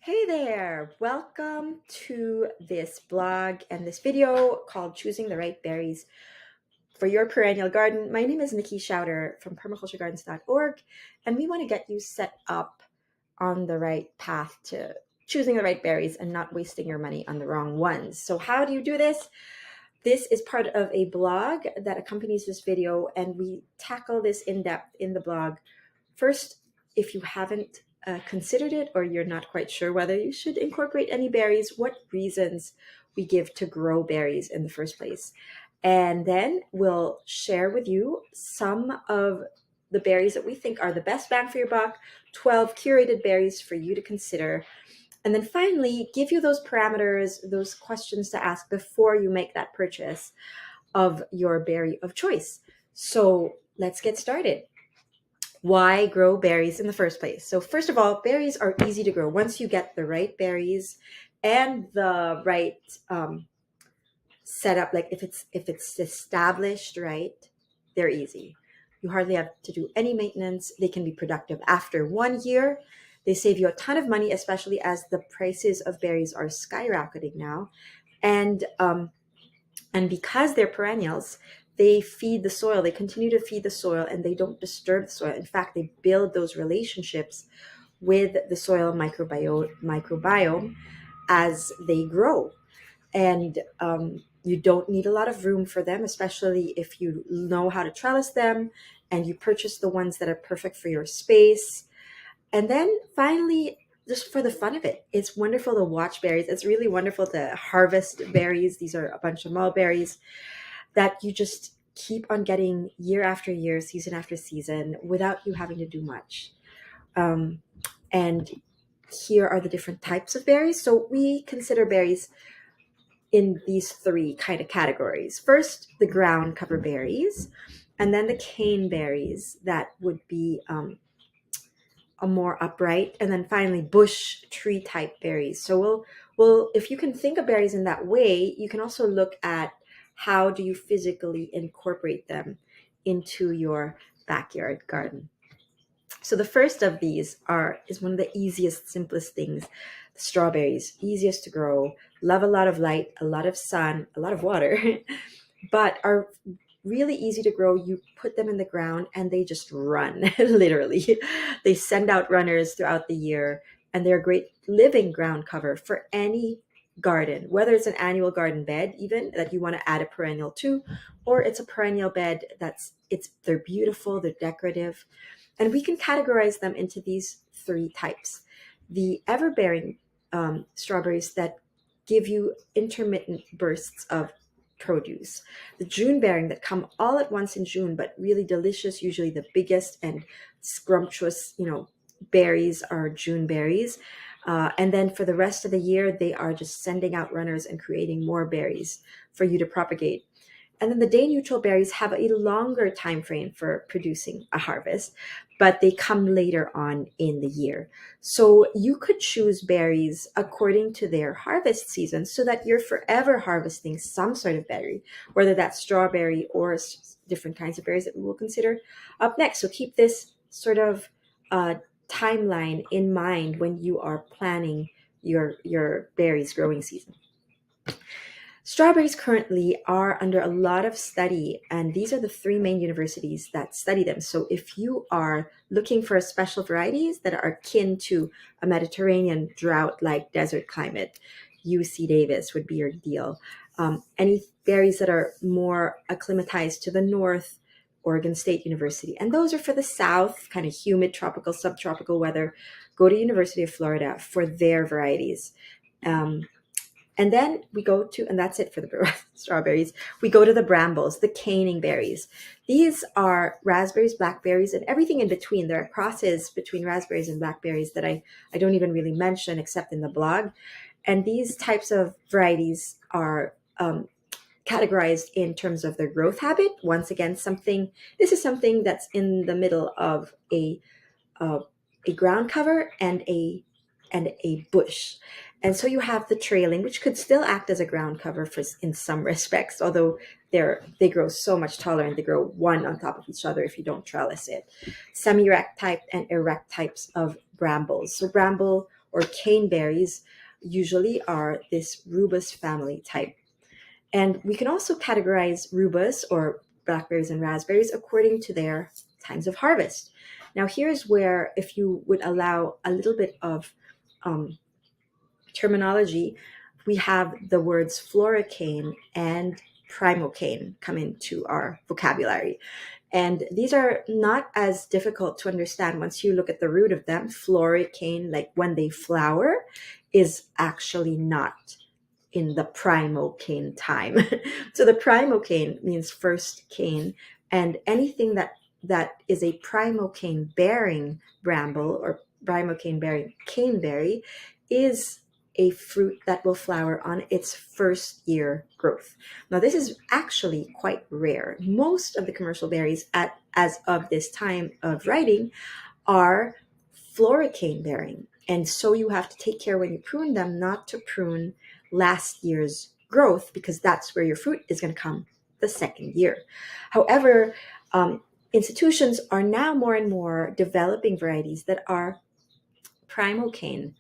Hey there, welcome to this blog and this video called Choosing the Right Berries for Your Perennial Garden. My name is Nikki Schauder from permaculturegardens.org, and we want to get you set up on the right path to choosing the right berries and not wasting your money on the wrong ones. So how do you do this? This is part of a blog that accompanies this video, and we tackle this in depth in the blog. First, if you haven't considered it or you're not quite sure whether you should incorporate any berries, what reasons we give to grow berries in the first place. And then we'll share with you some of the berries that we think are the best bang for your buck, 12 curated berries for you to consider. And then finally, give you those parameters, those questions to ask before you make that purchase of your berry of choice. So let's get started. Why grow berries in the first place? So first of all, berries are easy to grow. Once you get the right berries and the right setup, like if it's established right, they're easy. You hardly have to do any maintenance. They can be productive after 1 year. They save you a ton of money, especially as the prices of berries are skyrocketing now. And because they're perennials, they feed the soil. They continue to feed the soil, and they don't disturb the soil. In fact, they build those relationships with the soil microbiome as they grow. And you don't need a lot of room for them, especially if you know how to trellis them and you purchase the ones that are perfect for your space. And then finally, just for the fun of it, it's wonderful to watch berries. It's really wonderful to harvest berries. These are a bunch of mulberries that you just keep on getting year after year, season after season, without you having to do much. And here are the different types of berries. So we consider berries in these three kind of categories. First, the ground cover berries, and then the cane berries that would be a more upright, and then finally bush tree type berries. So we'll if you can think of berries in that way, you can also look at how do you physically incorporate them into your backyard garden. So the first of these is one of the easiest, simplest things. Strawberries, easiest to grow, love a lot of light, a lot of sun, a lot of water, but are really easy to grow. You put them in the ground and they just run, literally. They send out runners throughout the year, and they're a great living ground cover for any garden, whether it's an annual garden bed even that you want to add a perennial to, or it's a perennial bed they're beautiful, they're decorative. And we can categorize them into these three types. The ever-bearing strawberries that give you intermittent bursts of produce. The June bearing that come all at once in June, but really delicious. Usually the biggest and scrumptious, berries are June berries. And then for the rest of the year, they are just sending out runners and creating more berries for you to propagate. And then the day neutral berries have a longer time frame for producing a harvest, but they come later on in the year. So you could choose berries according to their harvest season so that you're forever harvesting some sort of berry, whether that's strawberry or different kinds of berries that we will consider up next. So keep this sort of timeline in mind when you are planning your berries growing season. Strawberries currently are under a lot of study, and these are the three main universities that study them. So if you are looking for special varieties that are akin to a Mediterranean drought-like desert climate, UC Davis would be your deal. Any berries that are more acclimatized to the north, Oregon State University. And those are for the south, kind of humid, tropical, subtropical weather. Go to University of Florida for their varieties. And then we go to, and that's it for the strawberries, we go to the brambles, the caning berries. These are raspberries, blackberries, and everything in between. There are crosses between raspberries and blackberries that I don't even really mention except in the blog. And these types of varieties are categorized in terms of their growth habit. Once again, this is something that's in the middle of a ground cover and a bush. And so you have the trailing, which could still act as a ground cover in some respects, although they grow so much taller and they grow one on top of each other if you don't trellis it. Semi-erect type and erect types of brambles. So bramble or caneberries usually are this rubus family type. And we can also categorize rubus or blackberries and raspberries according to their times of harvest. Now, here's where, if you would allow a little bit of terminology, we have the words floricane and primocane come into our vocabulary. And these are not as difficult to understand once you look at the root of them. Floricane, like when they flower, is actually not in the primocane time. So the primocane means first cane, and anything that is a primocane bearing bramble or primocane bearing caneberry is a fruit that will flower on its first year growth. Now, this is actually quite rare. Most of the commercial berries as of this time of writing are floricane bearing. And so you have to take care when you prune them not to prune last year's growth, because that's where your fruit is going to come the second year. However, institutions are now more and more developing varieties that are primocane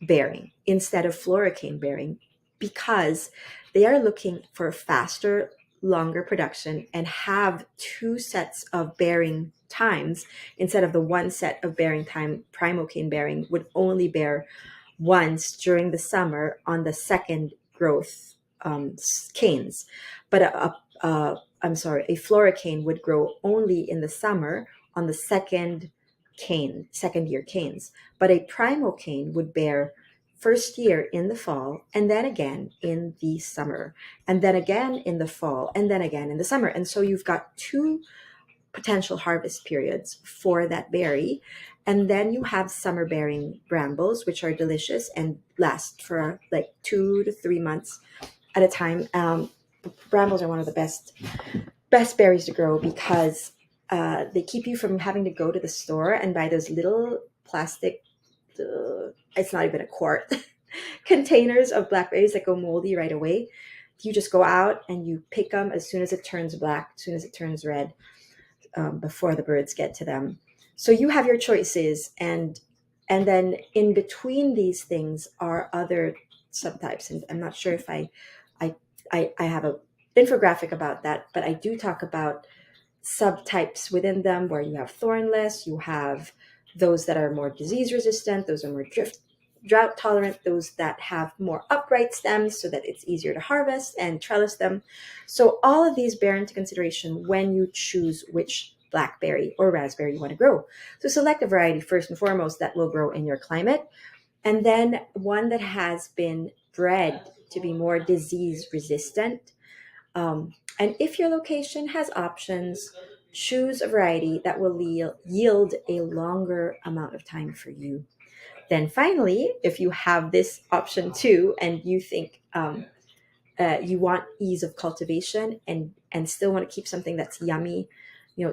bearing instead of floricane bearing, because they are looking for faster, longer production and have two sets of bearing times instead of the one set of bearing time. Primocane bearing would only bear once during the summer on the second growth canes, but a floricane would grow only in the summer on the second year canes. But a primocane would bear first year in the fall, and then again in the summer, and then again in the fall, and then again in the summer. And so you've got two potential harvest periods for that berry. And then you have summer bearing brambles, which are delicious and last for like 2 to 3 months at a time. Brambles are one of the best berries to grow because they keep you from having to go to the store and buy those little plastic, it's not even a quart, containers of blackberries that go moldy right away. You just go out and you pick them as soon as it turns black, as soon as it turns red, before the birds get to them. So you have your choices, and then in between these things are other subtypes. And I'm not sure if I have a infographic about that, but I do talk about subtypes within them where you have thornless, you have those that are more disease resistant, those are more drought tolerant, those that have more upright stems so that it's easier to harvest and trellis them. So all of these bear into consideration when you choose which blackberry or raspberry you want to grow. So select a variety first and foremost that will grow in your climate, and then one that has been bred to be more disease resistant. And if your location has options, choose a variety that will yield a longer amount of time for you. Then finally, if you have this option too, and you think you want ease of cultivation and still want to keep something that's yummy,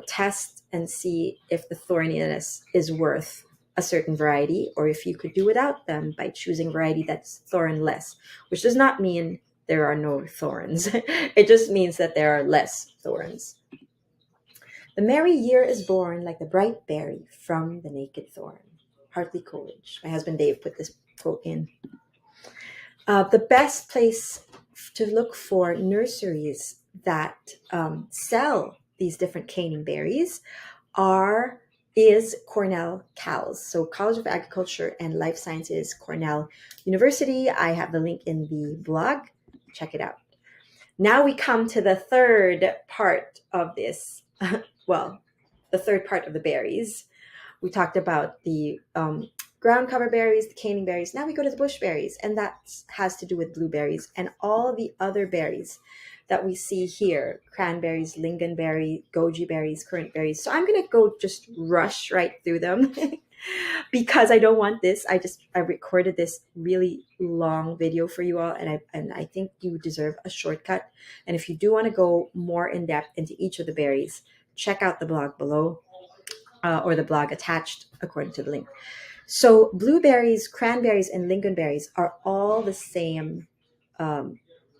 test and see if the thorniness is worth a certain variety, or if you could do without them by choosing a variety that's thornless, which does not mean there are no thorns. It just means that there are less thorns. The merry year is born like the bright berry from the naked thorn. Hartley Coleridge. My husband Dave put this quote in. The best place to look for nurseries that sell these different caning berries is Cornell CALS. So College of Agriculture and Life Sciences, Cornell University. I have the link in the blog. Check it out. Now we come to the third part of this. The third part of the berries. We talked about the ground cover berries, the caning berries. Now we go to the bush berries, and that has to do with blueberries and all the other berries that we see here: cranberries, lingonberry, goji berries, currant berries. So I'm going to go just rush right through them because I don't want this. I recorded this really long video for you all, and I think you deserve a shortcut. And if you do want to go more in depth into each of the berries, check out the blog below. Or the blog attached according to the link. So blueberries, cranberries, and lingonberries are all the same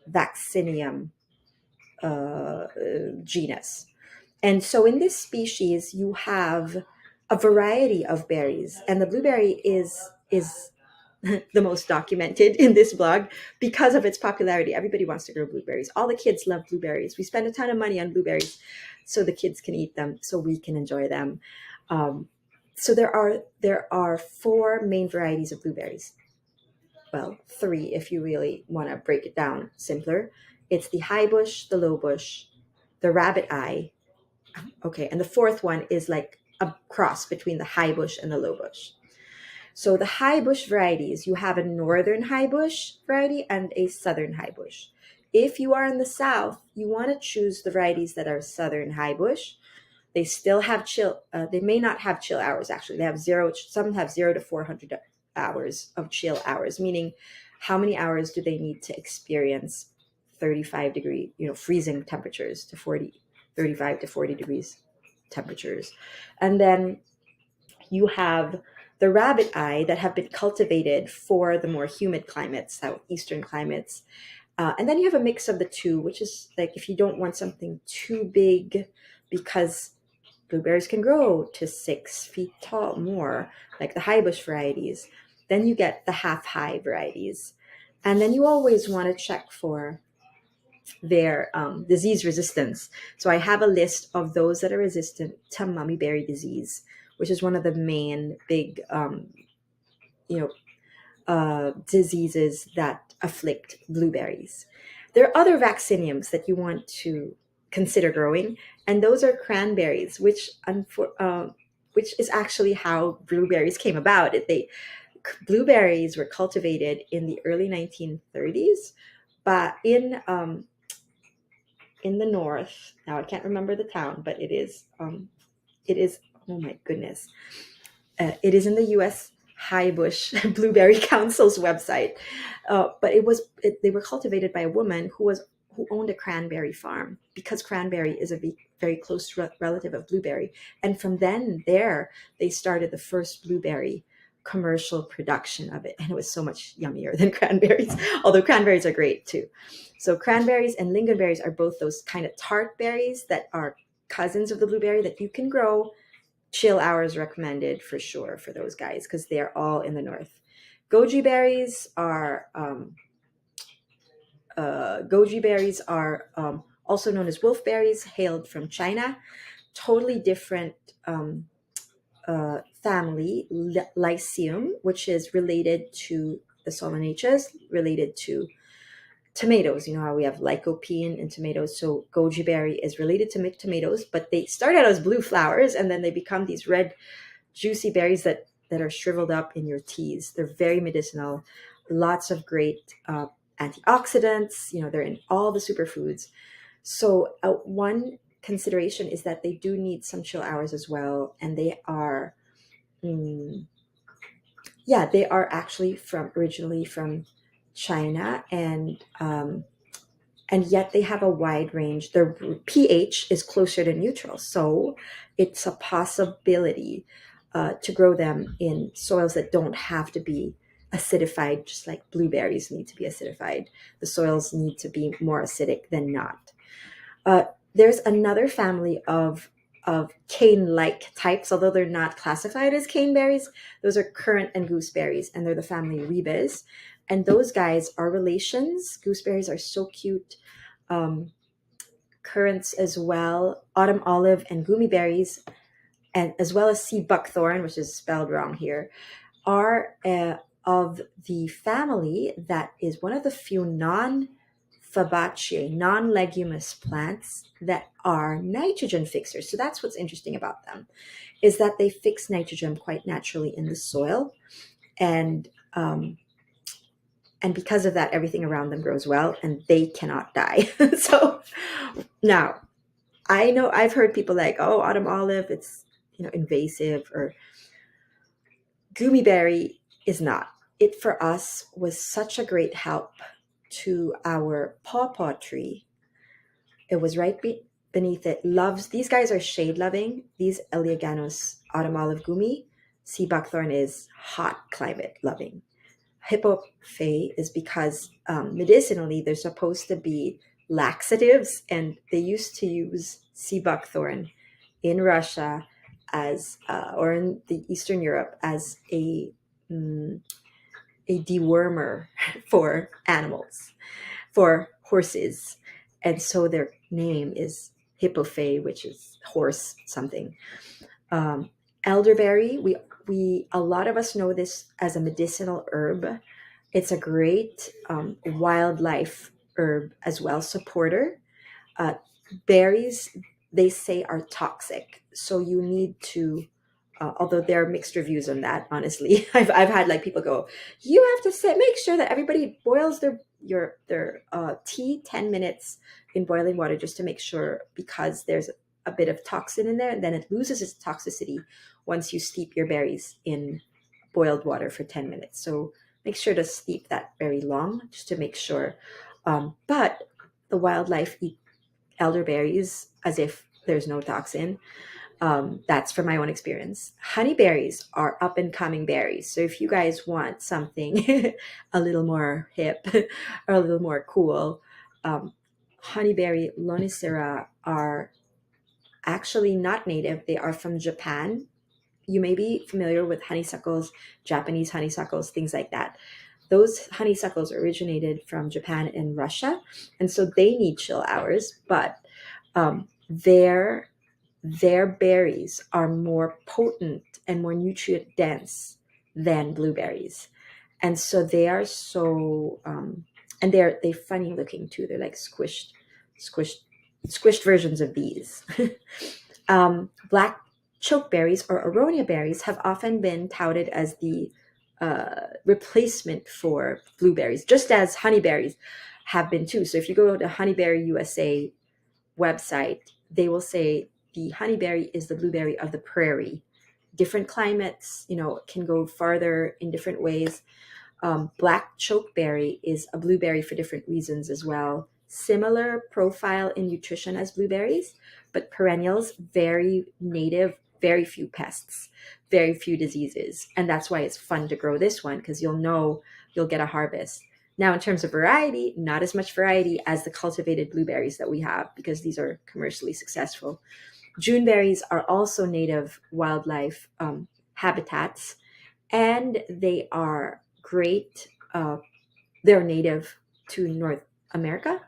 Vaccinium genus. And so in this species, you have a variety of berries, and the blueberry is is the most documented in this blog because of its popularity. Everybody wants to grow blueberries. All the kids love blueberries. We spend a ton of money on blueberries so the kids can eat them, so we can enjoy them. So there are four main varieties of blueberries. Well, three if you really want to break it down simpler. It's the high bush, the low bush, the rabbit eye. Okay, and the fourth one is like a cross between the high bush and the low bush. So the high bush varieties, you have a northern high bush variety and a southern high bush. If you are in the south, you want to choose the varieties that are southern high bush. They still have chill. They may not have chill hours. Actually, they have zero. Some have 0 to 400 hours of chill hours, meaning how many hours do they need to experience 35-degree, freezing temperatures to 35 to 40 degrees temperatures. And then you have the rabbit eye that have been cultivated for the more humid climates, southeastern climates. And then you have a mix of the two, which is like if you don't want something too big, because blueberries can grow to 6 feet tall more, like the high bush varieties. Then you get the half high varieties. And then you always want to check for their disease resistance. So I have a list of those that are resistant to mummyberry disease, which is one of the main big diseases that afflict blueberries. There are other vacciniums that you want to consider growing, and those are cranberries, which is actually how blueberries came about. Blueberries were cultivated in the early 1930s, but in the north. Now I can't remember the town, but it is. Oh my goodness! It is in the U.S. High Bush Blueberry Council's website, but they were cultivated by a woman who owned a cranberry farm, because cranberry is a very close relative of blueberry, and from there they started the first blueberry commercial production of it, and it was so much yummier than cranberries, although cranberries are great too. So cranberries and lingonberries are both those kind of tart berries that are cousins of the blueberry that you can grow. Chill hours recommended for sure for those guys because they are all in the north. Goji berries are also known as wolfberries, hailed from China. Totally different family, Lycium, which is related to the Solanaceae, related to tomatoes. You know how we have lycopene in tomatoes, so goji berry is related to tomatoes, but they start out as blue flowers and then they become these red juicy berries that are shriveled up in your teas. They're very medicinal, lots of great antioxidants. They're in all the superfoods. So one consideration is that they do need some chill hours as well, and they are they are actually originally from China, and yet they have a wide range. Their pH is closer to neutral, so it's a possibility to grow them in soils that don't have to be acidified, just like blueberries need to be acidified. The soils need to be more acidic than not. There's another family of cane-like types, although they're not classified as caneberries. Those are currant and gooseberries, and they're the family Rebis. And those guys are relations. Gooseberries are so cute. Currants as well, autumn olive and gummy berries, and as well as sea buckthorn, which is spelled wrong here, are of the family that is one of the few non-fabaceae, non-leguminous plants that are nitrogen fixers. So that's what's interesting about them, is that they fix nitrogen quite naturally in the soil, and because of that, everything around them grows well, and they cannot die. So now, I know I've heard people like, oh, autumn olive, it's invasive, or gummy berry is not. It for us was such a great help to our pawpaw tree. It was right beneath it. These guys are shade loving. These Eleaganus autumn olive gummy. Sea buckthorn is hot climate loving. Hippophae is because medicinally they're supposed to be laxatives, and they used to use sea buckthorn in Russia or in the Eastern Europe as a a dewormer for animals, for horses. And so their name is hippophae, which is horse something. Um, Elderberry, we a lot of us know this as a medicinal herb. It's a great wildlife herb as well, supporter. Uh, Berries, they say, are toxic, so you need to. Although there are mixed reviews on that, honestly, I've had like people go, you have to make sure that everybody boils their tea 10 minutes in boiling water just to make sure, because there's a bit of toxin in there, and then it loses its toxicity once you steep your berries in boiled water for 10 minutes. So make sure to steep that very long just to make sure. But the wildlife eat elderberries as if there's no toxin. That's from my own experience. Honeyberries are up and coming berries. So if you guys want something a little more hip or a little more cool, um, honeyberry lonicera are actually not native. They are from Japan. You may be familiar with honeysuckles, Japanese honeysuckles, things like that. Those honeysuckles originated from Japan and Russia, and so they need chill hours, but their berries are more potent and more nutrient dense than blueberries, and so they are so and they're funny looking too. They're like squished squished versions of these. Black chokeberries or aronia berries have often been touted as the replacement for blueberries, just as honeyberries have been too. So if you go to Honeyberry USA website, they will say the honeyberry is the blueberry of the prairie. Different climates, can go farther in different ways. Black chokeberry is a blueberry for different reasons as well. Similar profile in nutrition as blueberries, but perennials, very native, very few pests, very few diseases. And that's why it's fun to grow this one, because you'll get a harvest. Now, in terms of variety, not as much variety as the cultivated blueberries that we have, because these are commercially successful. Juneberries are also native wildlife habitats, and they are great. They're native to North America.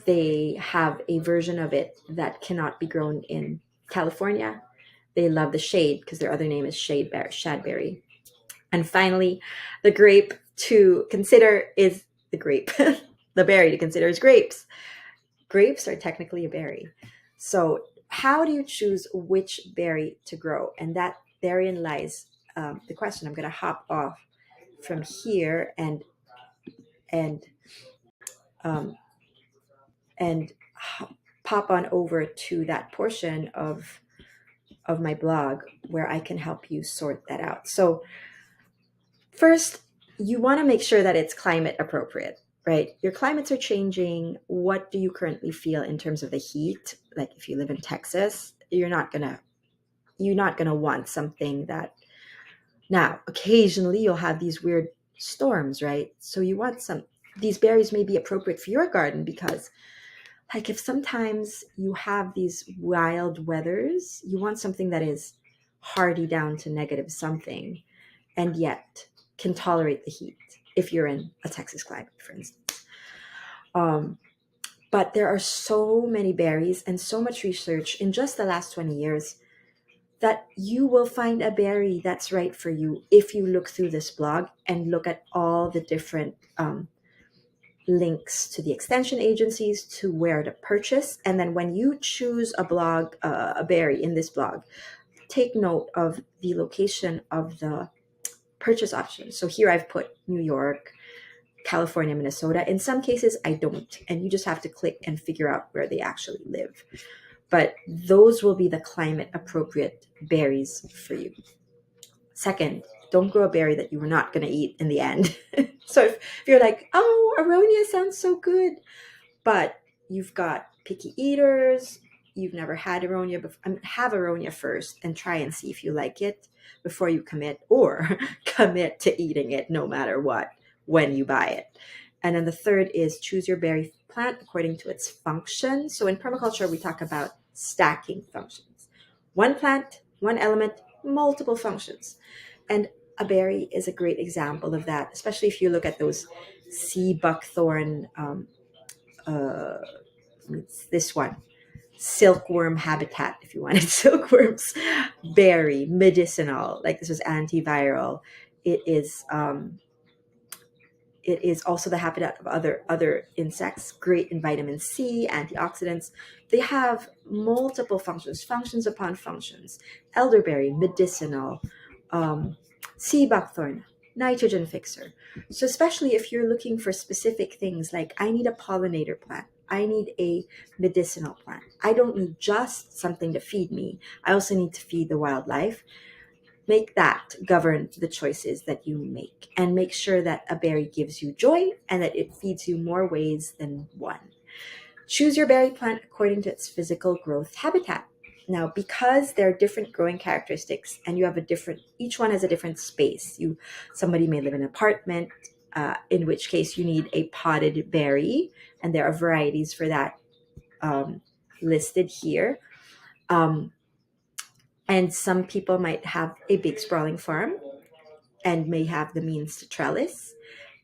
They have a version of it that cannot be grown in California. They love the shade because their other name is shadberry. And finally, the grape to consider is the grape. The berry to consider is grapes. Grapes are technically a berry. So how do you choose which berry to grow? And that therein lies the question. I'm going to hop off from here and um, and pop on over to that portion of my blog where I can help you sort that out. So first, you want to make sure that it's climate appropriate, right? Your climates are changing. What do you currently feel in terms of the heat? Like if you live in Texas, you're not gonna want something that. Now, occasionally you'll have these weird storms, right? So you want these berries may be appropriate for your garden, because like if sometimes you have these wild weathers, you want something that is hardy down to negative something and yet can tolerate the heat if you're in a Texas climate, for instance. But there are so many berries and so much research in just the last 20 years that you will find a berry that's right for you if you look through this blog and look at all the different links to the extension agencies, to where to purchase. And then when you choose a berry in this blog, take note of the location of the purchase option. So here I've put New York, California, Minnesota. In some cases I don't, and you just have to click and figure out where they actually live. But those will be the climate appropriate berries for you. Second, don't grow a berry that you were not going to eat in the end. So if you're like, oh, aronia sounds so good, but you've got picky eaters, you've never had aronia before, have aronia first and try and see if you like it before you commit, or commit to eating it no matter what when you buy it. And then the third is choose your berry plant according to its function. So in permaculture, we talk about stacking functions. One plant, one element, multiple functions. And A berry is a great example of that, especially if you look at those sea buckthorn. Uh, it's this one, silkworm habitat, if you wanted silkworms, berry, medicinal. Like this was antiviral. It is. It is also the habitat of other insects, great in vitamin C, antioxidants. They have multiple functions, functions upon functions. Elderberry, medicinal, um, sea buckthorn, nitrogen fixer. So especially if you're looking for specific things like I need a pollinator plant, I need a medicinal plant. I don't need just something to feed me. I also need to feed the wildlife. Make that govern the choices that you make, and make sure that a berry gives you joy and that it feeds you more ways than one. Choose your berry plant according to its physical growth habitat. Now, because there are different growing characteristics and you have a different, each one has a different space. Somebody may live in an apartment, in which case you need a potted berry, and there are varieties for that um, listed here. Um, and some people might have a big sprawling farm and may have the means to trellis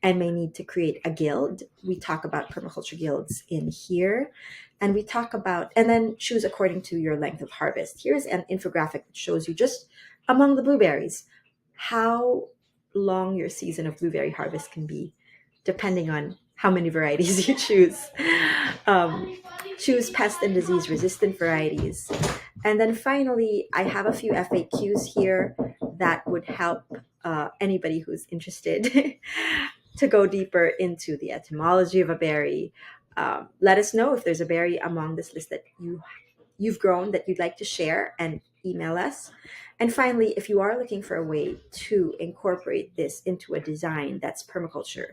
and may need to create a guild. We talk about permaculture guilds in here. And we talk about, and then choose according to your length of harvest. Here's an infographic that shows you just among the blueberries how long your season of blueberry harvest can be, depending on how many varieties you choose. Um, Choose pest and disease resistant varieties. And then finally, I have a few FAQs here that would help anybody who's interested to go deeper into the etymology of a berry. Let us know if there's a berry among this list that you've grown that you'd like to share, and email us. And finally, if you are looking for a way to incorporate this into a design that's permaculture,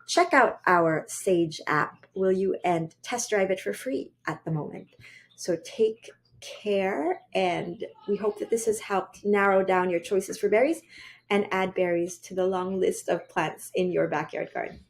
check out our Sage app, will you? And test drive it for free at the moment. So take care, and we hope that this has helped narrow down your choices for berries and add berries to the long list of plants in your backyard garden.